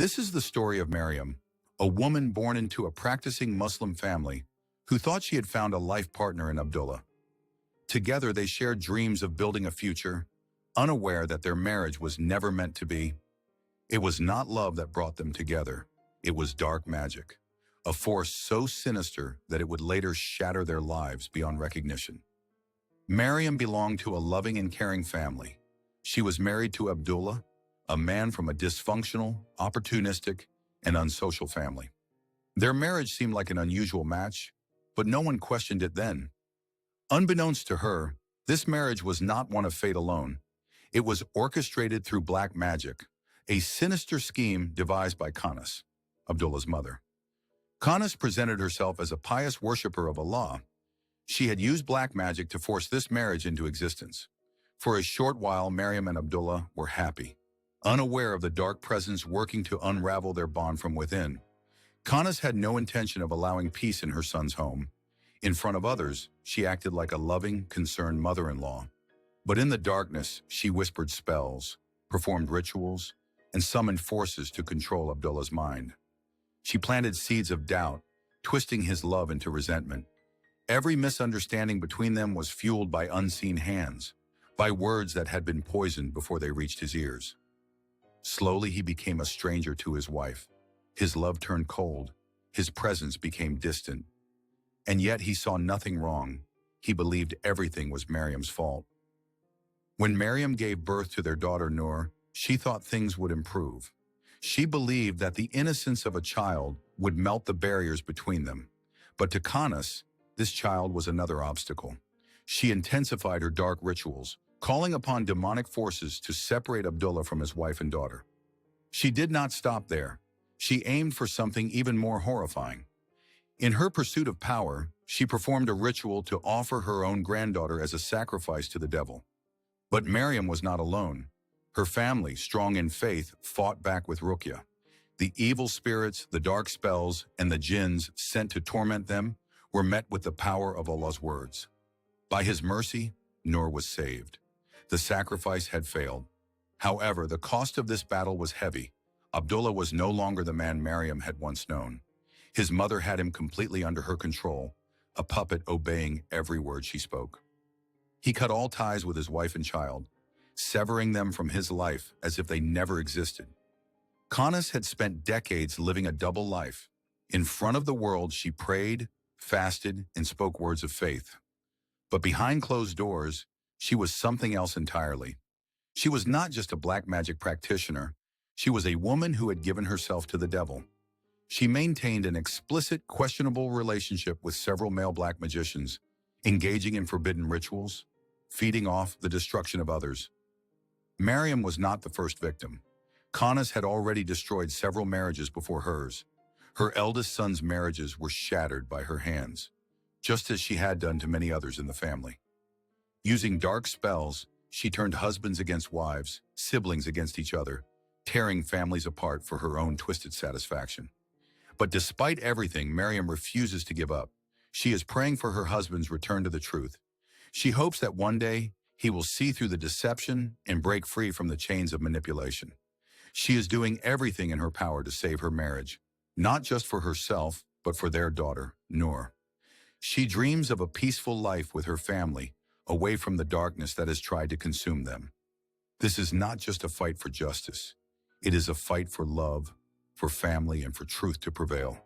This is the story of Mariam, a woman born into a practicing Muslim family who thought she had found a life partner in Abdullah. Together they shared dreams of building a future, unaware that their marriage was never meant to be. It was not love that brought them together. It was dark magic, a force so sinister that it would later shatter their lives beyond recognition. Mariam belonged to a loving and caring family. She was married to Abdullah, a man from a dysfunctional, opportunistic, and unsocial family. Their marriage seemed like an unusual match, but no one questioned it then. Unbeknownst to her, this marriage was not one of fate alone. It was orchestrated through black magic, a sinister scheme devised by Khannas, Abdullah's mother. Khannas presented herself as a pious worshiper of Allah. She had used black magic to force this marriage into existence. For a short while, Mariam and Abdullah were happy, unaware of the dark presence working to unravel their bond from within. Khannas had no intention of allowing peace in her son's home. In front of others, she acted like a loving, concerned mother-in-law. But in the darkness, she whispered spells, performed rituals, and summoned forces to control Abdullah's mind. She planted seeds of doubt, twisting his love into resentment. Every misunderstanding between them was fueled by unseen hands, by words that had been poisoned before they reached his ears. Slowly, he became a stranger to his wife. His love turned cold. His presence became distant. And yet he saw nothing wrong. He believed everything was Mariam's fault. When Mariam gave birth to their daughter Noor, she thought things would improve. She believed that the innocence of a child would melt the barriers between them. But to Khannas, this child was another obstacle. She intensified her dark rituals, calling upon demonic forces to separate Abdullah from his wife and daughter. She did not stop there. She aimed for something even more horrifying. In her pursuit of power, she performed a ritual to offer her own granddaughter as a sacrifice to the devil. But Mariam was not alone. Her family, strong in faith, fought back with Ruqyah. The evil spirits, the dark spells, and the jinns sent to torment them were met with the power of Allah's words. By His mercy, Noor was saved. The sacrifice had failed. However, the cost of this battle was heavy. Abdullah was no longer the man Mariam had once known. His mother had him completely under her control, a puppet obeying every word she spoke. He cut all ties with his wife and child, severing them from his life as if they never existed. Khannas had spent decades living a double life. In front of the world, she prayed, fasted, and spoke words of faith. But behind closed doors, she was something else entirely. She was not just a black magic practitioner. She was a woman who had given herself to the devil. She maintained an explicit, questionable relationship with several male black magicians, engaging in forbidden rituals, feeding off the destruction of others. Mariam was not the first victim. Khannas had already destroyed several marriages before hers. Her eldest son's marriages were shattered by her hands, just as she had done to many others in the family. Using dark spells, she turned husbands against wives, siblings against each other, tearing families apart for her own twisted satisfaction. But despite everything, Mariam refuses to give up. She is praying for her husband's return to the truth. She hopes that one day he will see through the deception and break free from the chains of manipulation. She is doing everything in her power to save her marriage, not just for herself, but for their daughter, Noor. She dreams of a peaceful life with her family, away from the darkness that has tried to consume them. This is not just a fight for justice. It is a fight for love, for family, and for truth to prevail.